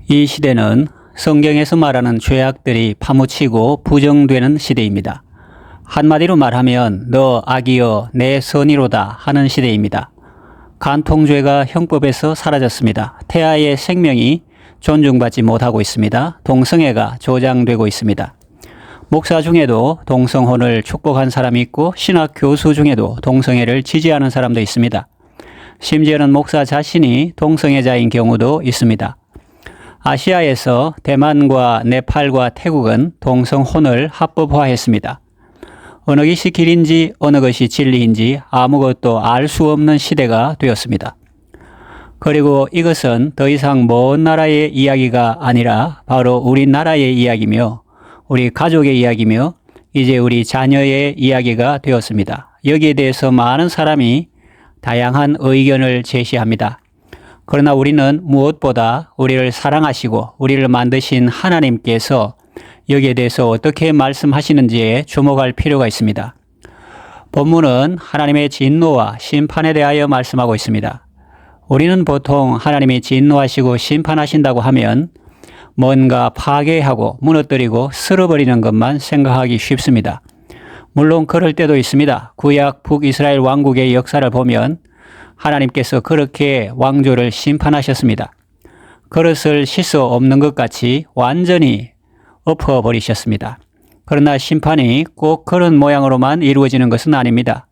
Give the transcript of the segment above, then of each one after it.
이 시대는 성경에서 말하는 죄악들이 파묻히고 부정되는 시대입니다. 한마디로 말하면 너 악이여 내 선의로다 하는 시대입니다. 간통죄가 형법에서 사라졌습니다. 태아의 생명이 존중받지 못하고 있습니다. 동성애가 조장되고 있습니다. 목사 중에도 동성혼을 축복한 사람이 있고 신학 교수 중에도 동성애를 지지하는 사람도 있습니다. 심지어는 목사 자신이 동성애자인 경우도 있습니다. 아시아에서 대만과 네팔과 태국은 동성혼을 합법화했습니다. 어느 것이 길인지 어느 것이 진리인지 아무것도 알 수 없는 시대가 되었습니다. 그리고 이것은 더 이상 먼 나라의 이야기가 아니라 바로 우리나라의 이야기며 우리 가족의 이야기며 이제 우리 자녀의 이야기가 되었습니다. 여기에 대해서 많은 사람이 다양한 의견을 제시합니다. 그러나 우리는 무엇보다 우리를 사랑하시고 우리를 만드신 하나님께서 여기에 대해서 어떻게 말씀하시는지에 주목할 필요가 있습니다. 본문은 하나님의 진노와 심판에 대하여 말씀하고 있습니다. 우리는 보통 하나님이 진노하시고 심판하신다고 하면 뭔가 파괴하고 무너뜨리고 쓸어버리는 것만 생각하기 쉽습니다. 물론 그럴 때도 있습니다. 구약 북이스라엘 왕국의 역사를 보면 하나님께서 그렇게 왕조를 심판하셨습니다. 그릇을 씻어 없는 것 같이 완전히 엎어버리셨습니다. 그러나 심판이 꼭 그런 모양으로만 이루어지는 것은 아닙니다.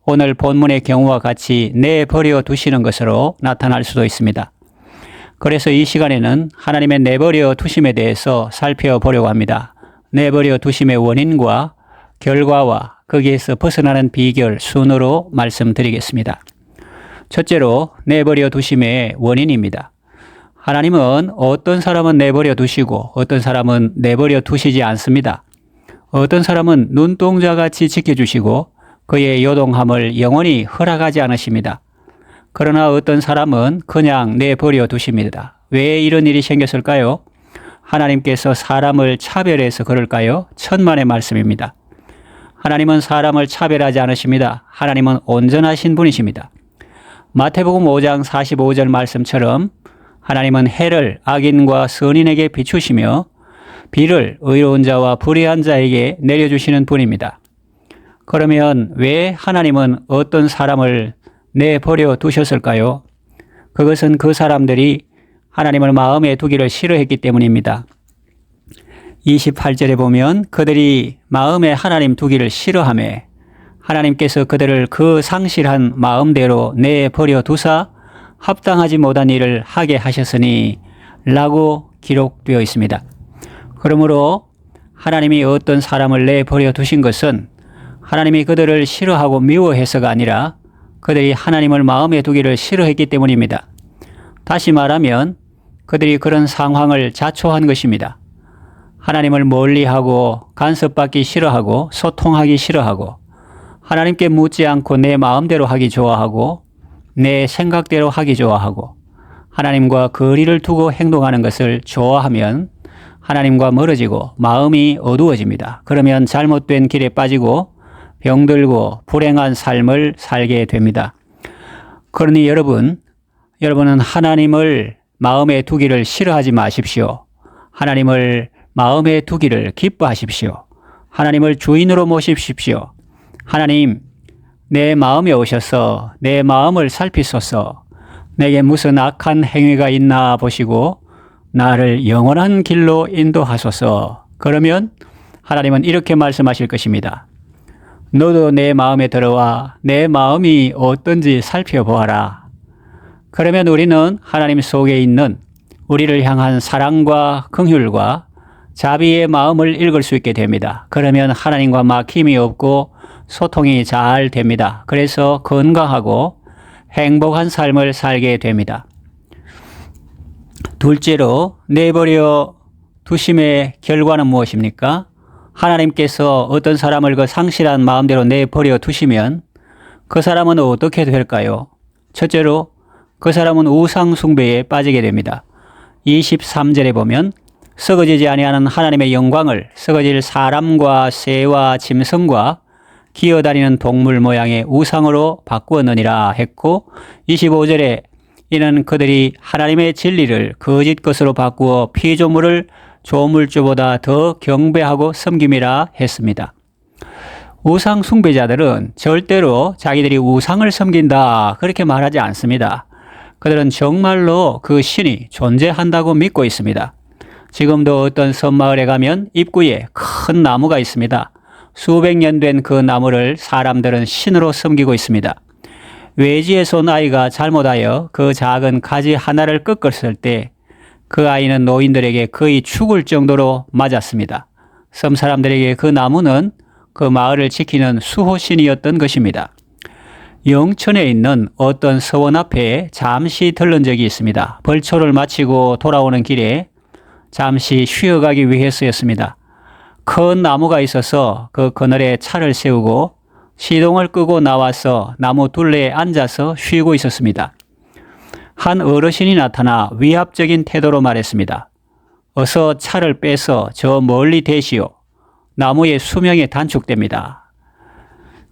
오늘 본문의 경우와 같이 내버려 두시는 것으로 나타날 수도 있습니다. 그래서 이 시간에는 하나님의 내버려 두심에 대해서 살펴보려고 합니다. 내버려 두심의 원인과 결과와 거기에서 벗어나는 비결 순으로 말씀드리겠습니다. 첫째로 내버려 두심의 원인입니다. 하나님은 어떤 사람은 내버려 두시고 어떤 사람은 내버려 두시지 않습니다. 어떤 사람은 눈동자같이 지켜주시고 그의 요동함을 영원히 허락하지 않으십니다. 그러나 어떤 사람은 그냥 내버려 두십니다. 왜 이런 일이 생겼을까요? 하나님께서 사람을 차별해서 그럴까요? 천만의 말씀입니다. 하나님은 사람을 차별하지 않으십니다. 하나님은 온전하신 분이십니다. 마태복음 5장 45절 말씀처럼 하나님은 해를 악인과 선인에게 비추시며 비를 의로운 자와 불의한 자에게 내려주시는 분입니다. 그러면 왜 하나님은 어떤 사람을 내버려 두셨을까요? 그것은 그 사람들이 하나님을 마음에 두기를 싫어했기 때문입니다. 28절에 보면 그들이 마음에 하나님 두기를 싫어하며 하나님께서 그들을 그 상실한 마음대로 내버려 두사 합당하지 못한 일을 하게 하셨으니 라고 기록되어 있습니다. 그러므로 하나님이 어떤 사람을 내버려 두신 것은 하나님이 그들을 싫어하고 미워해서가 아니라 그들이 하나님을 마음에 두기를 싫어했기 때문입니다. 다시 말하면 그들이 그런 상황을 자초한 것입니다. 하나님을 멀리하고 간섭받기 싫어하고 소통하기 싫어하고 하나님께 묻지 않고 내 마음대로 하기 좋아하고 내 생각대로 하기 좋아하고 하나님과 거리를 두고 행동하는 것을 좋아하면 하나님과 멀어지고 마음이 어두워집니다. 그러면 잘못된 길에 빠지고 병들고 불행한 삶을 살게 됩니다. 그러니 여러분은 하나님을 마음에 두기를 싫어하지 마십시오. 하나님을 마음에 두기를 기뻐하십시오. 하나님을 주인으로 모십시오. 하나님, 내 마음에 오셔서 내 마음을 살피소서. 내게 무슨 악한 행위가 있나 보시고 나를 영원한 길로 인도하소서. 그러면 하나님은 이렇게 말씀하실 것입니다. 너도 내 마음에 들어와 내 마음이 어떤지 살펴보아라. 그러면 우리는 하나님 속에 있는 우리를 향한 사랑과 긍휼과 자비의 마음을 읽을 수 있게 됩니다. 그러면 하나님과 막힘이 없고 소통이 잘 됩니다. 그래서 건강하고 행복한 삶을 살게 됩니다. 둘째로 내버려 두심의 결과는 무엇입니까? 하나님께서 어떤 사람을 그 상실한 마음대로 내버려 두시면 그 사람은 어떻게 될까요? 첫째로 그 사람은 우상 숭배에 빠지게 됩니다. 23절에 보면 썩어지지 아니하는 하나님의 영광을 썩어질 사람과 새와 짐승과 기어다니는 동물 모양의 우상으로 바꾸었느니라 했고 25절에 이는 그들이 하나님의 진리를 거짓 것으로 바꾸어 피조물을 조물주보다 더 경배하고 섬김이라 했습니다. 우상 숭배자들은 절대로 자기들이 우상을 섬긴다 그렇게 말하지 않습니다. 그들은 정말로 그 신이 존재한다고 믿고 있습니다. 지금도 어떤 섬마을에 가면 입구에 큰 나무가 있습니다. 수백 년 된 그 나무를 사람들은 신으로 섬기고 있습니다. 외지에서 온 아이가 잘못하여 그 작은 가지 하나를 꺾었을 때 그 아이는 노인들에게 거의 죽을 정도로 맞았습니다. 섬 사람들에게 그 나무는 그 마을을 지키는 수호신이었던 것입니다. 영천에 있는 어떤 서원 앞에 잠시 들른 적이 있습니다. 벌초를 마치고 돌아오는 길에 잠시 쉬어가기 위해서였습니다. 큰 나무가 있어서 그 그늘에 차를 세우고 시동을 끄고 나와서 나무 둘레에 앉아서 쉬고 있었습니다. 한 어르신이 나타나 위압적인 태도로 말했습니다. 어서 차를 빼서 저 멀리 대시오. 나무의 수명이 단축됩니다.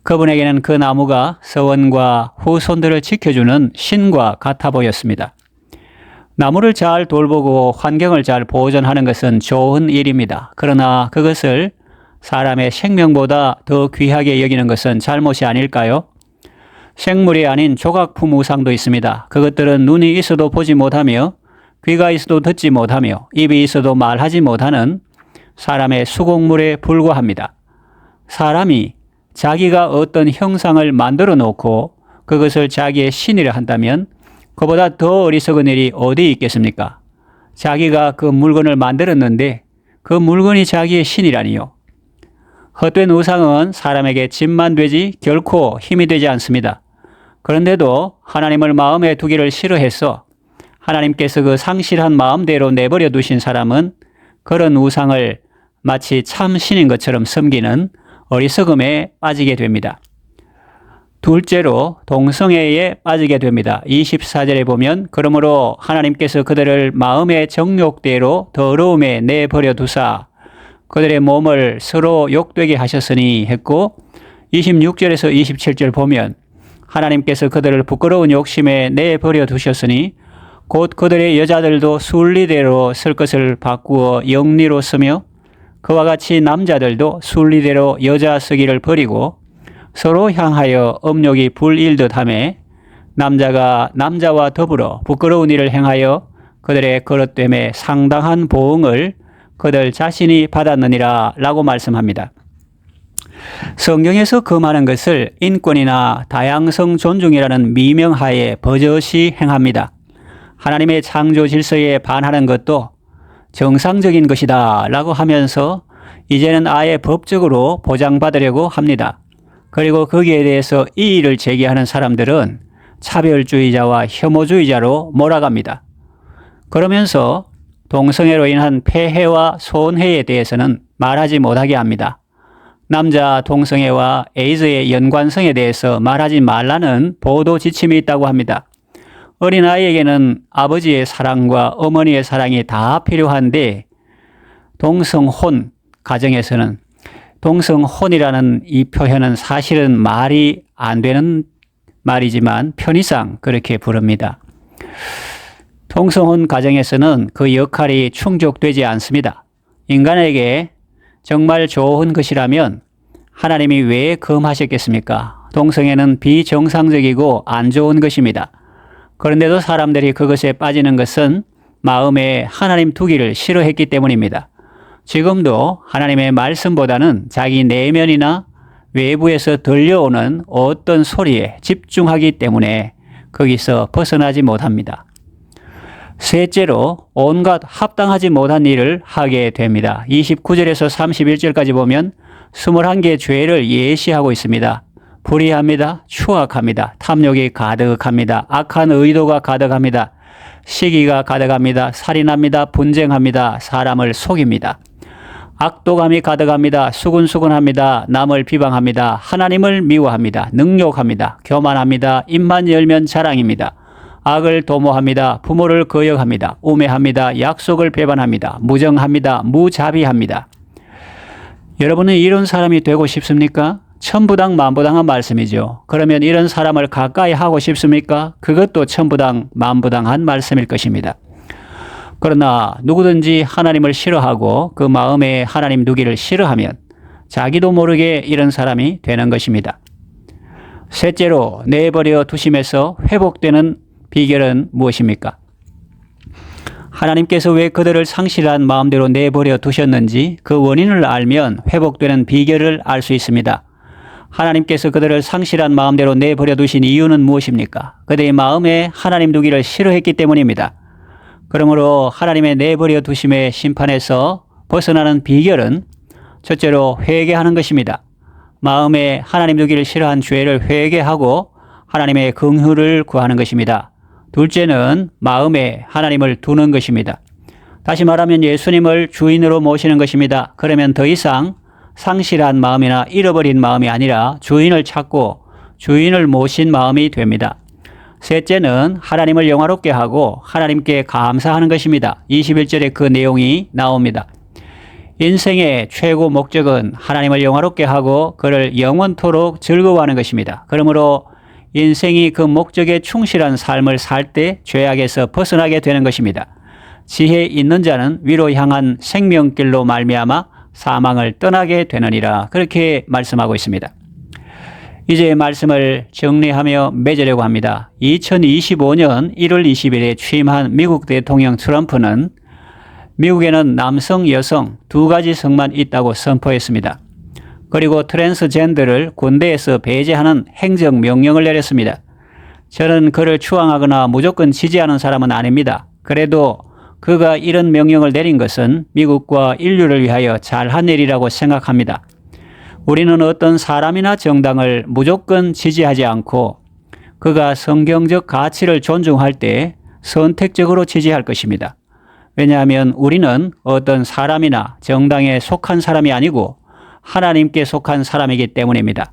그분에게는 그 나무가 서원과 후손들을 지켜주는 신과 같아 보였습니다. 나무를 잘 돌보고 환경을 잘 보존하는 것은 좋은 일입니다. 그러나 그것을 사람의 생명보다 더 귀하게 여기는 것은 잘못이 아닐까요? 생물이 아닌 조각품 우상도 있습니다. 그것들은 눈이 있어도 보지 못하며 귀가 있어도 듣지 못하며 입이 있어도 말하지 못하는 사람의 수공물에 불과합니다. 사람이 자기가 어떤 형상을 만들어 놓고 그것을 자기의 신이라 한다면 그보다 더 어리석은 일이 어디 있겠습니까? 자기가 그 물건을 만들었는데 그 물건이 자기의 신이라니요. 헛된 우상은 사람에게 짐만 되지 결코 힘이 되지 않습니다. 그런데도 하나님을 마음에 두기를 싫어해서 하나님께서 그 상실한 마음대로 내버려 두신 사람은 그런 우상을 마치 참 신인 것처럼 섬기는 어리석음에 빠지게 됩니다. 둘째로 동성애에 빠지게 됩니다. 24절에 보면 그러므로 하나님께서 그들을 마음의 정욕대로 더러움에 내버려 두사 그들의 몸을 서로 욕되게 하셨으니 했고 26절에서 27절 보면 하나님께서 그들을 부끄러운 욕심에 내버려 두셨으니 곧 그들의 여자들도 순리대로 쓸 것을 바꾸어 영리로 쓰며 그와 같이 남자들도 순리대로 여자 쓰기를 버리고 서로 향하여 음욕이 불일듯 하며 남자가 남자와 더불어 부끄러운 일을 행하여 그들의 거릇됨에 상당한 보응을 그들 자신이 받았느니라 라고 말씀합니다. 성경에서 금하는 것을 인권이나 다양성 존중이라는 미명하에 버젓이 행합니다. 하나님의 창조 질서에 반하는 것도 정상적인 것이다 라고 하면서 이제는 아예 법적으로 보장받으려고 합니다. 그리고 거기에 대해서 이의를 제기하는 사람들은 차별주의자와 혐오주의자로 몰아갑니다. 그러면서 동성애로 인한 폐해와 손해에 대해서는 말하지 못하게 합니다. 남자 동성애와 에이즈의 연관성에 대해서 말하지 말라는 보도 지침이 있다고 합니다. 어린아이에게는 아버지의 사랑과 어머니의 사랑이 다 필요한데 동성혼 가정에서는 동성혼이라는 이 표현은 사실은 말이 안 되는 말이지만 편의상 그렇게 부릅니다. 동성혼 가정에서는 그 역할이 충족되지 않습니다. 인간에게 정말 좋은 것이라면 하나님이 왜 금하셨겠습니까? 동성애는 비정상적이고 안 좋은 것입니다. 그런데도 사람들이 그것에 빠지는 것은 마음에 하나님 두기를 싫어했기 때문입니다. 지금도 하나님의 말씀보다는 자기 내면이나 외부에서 들려오는 어떤 소리에 집중하기 때문에 거기서 벗어나지 못합니다. 셋째로 온갖 합당하지 못한 일을 하게 됩니다. 29절에서 31절까지 보면 21개 죄를 예시하고 있습니다. 불의합니다. 추악합니다. 탐욕이 가득합니다. 악한 의도가 가득합니다. 시기가 가득합니다. 살인합니다. 분쟁합니다. 사람을 속입니다. 악도감이 가득합니다. 수근수근합니다. 남을 비방합니다. 하나님을 미워합니다. 능욕합니다. 교만합니다. 입만 열면 자랑입니다. 악을 도모합니다. 부모를 거역합니다. 우매합니다. 약속을 배반합니다. 무정합니다. 무자비합니다. 여러분은 이런 사람이 되고 싶습니까? 천부당 만부당한 말씀이죠. 그러면 이런 사람을 가까이 하고 싶습니까? 그것도 천부당 만부당한 말씀일 것입니다. 그러나 누구든지 하나님을 싫어하고 그 마음에 하나님 두기를 싫어하면 자기도 모르게 이런 사람이 되는 것입니다. 셋째로 내버려 두심에서 회복되는 비결은 무엇입니까? 하나님께서 왜 그들을 상실한 마음대로 내버려 두셨는지 그 원인을 알면 회복되는 비결을 알 수 있습니다. 하나님께서 그들을 상실한 마음대로 내버려 두신 이유는 무엇입니까? 그들의 마음에 하나님 두기를 싫어했기 때문입니다. 그러므로 하나님의 내버려 두심의 심판에서 벗어나는 비결은 첫째로 회개하는 것입니다. 마음에 하나님 두기를 싫어한 죄를 회개하고 하나님의 긍휼을 구하는 것입니다. 둘째는 마음에 하나님을 두는 것입니다. 다시 말하면 예수님을 주인으로 모시는 것입니다. 그러면 더 이상 상실한 마음이나 잃어버린 마음이 아니라 주인을 찾고 주인을 모신 마음이 됩니다. 셋째는 하나님을 영화롭게 하고 하나님께 감사하는 것입니다. 21절에 그 내용이 나옵니다. 인생의 최고 목적은 하나님을 영화롭게 하고 그를 영원토록 즐거워하는 것입니다. 그러므로 인생이 그 목적에 충실한 삶을 살 때 죄악에서 벗어나게 되는 것입니다. 지혜 있는 자는 위로 향한 생명길로 말미암아 사망을 떠나게 되느니라. 그렇게 말씀하고 있습니다. 이제 말씀을 정리하며 맺으려고 합니다. 2025년 1월 20일에 취임한 미국 대통령 트럼프는 미국에는 남성, 여성 두 가지 성만 있다고 선포했습니다. 그리고 트랜스젠더를 군대에서 배제하는 행정명령을 내렸습니다. 저는 그를 추앙하거나 무조건 지지하는 사람은 아닙니다. 그래도 그가 이런 명령을 내린 것은 미국과 인류를 위하여 잘한 일이라고 생각합니다. 우리는 어떤 사람이나 정당을 무조건 지지하지 않고 그가 성경적 가치를 존중할 때 선택적으로 지지할 것입니다. 왜냐하면 우리는 어떤 사람이나 정당에 속한 사람이 아니고 하나님께 속한 사람이기 때문입니다.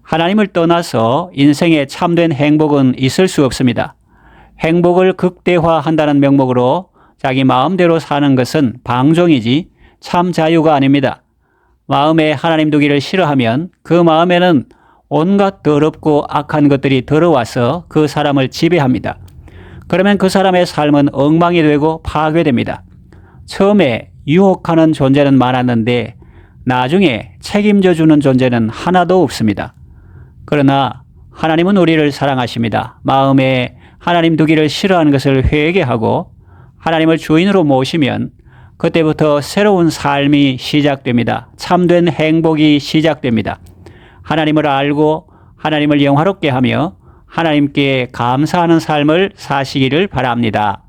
하나님을 떠나서 인생에 참된 행복은 있을 수 없습니다. 행복을 극대화한다는 명목으로 자기 마음대로 사는 것은 방종이지 참 자유가 아닙니다. 마음에 하나님 두기를 싫어하면 그 마음에는 온갖 더럽고 악한 것들이 들어와서 그 사람을 지배합니다. 그러면 그 사람의 삶은 엉망이 되고 파괴됩니다. 처음에 유혹하는 존재는 많았는데 나중에 책임져 주는 존재는 하나도 없습니다. 그러나 하나님은 우리를 사랑하십니다. 마음에 하나님 두기를 싫어하는 것을 회개하고 하나님을 주인으로 모시면 그때부터 새로운 삶이 시작됩니다. 참된 행복이 시작됩니다. 하나님을 알고 하나님을 영화롭게 하며 하나님께 감사하는 삶을 사시기를 바랍니다.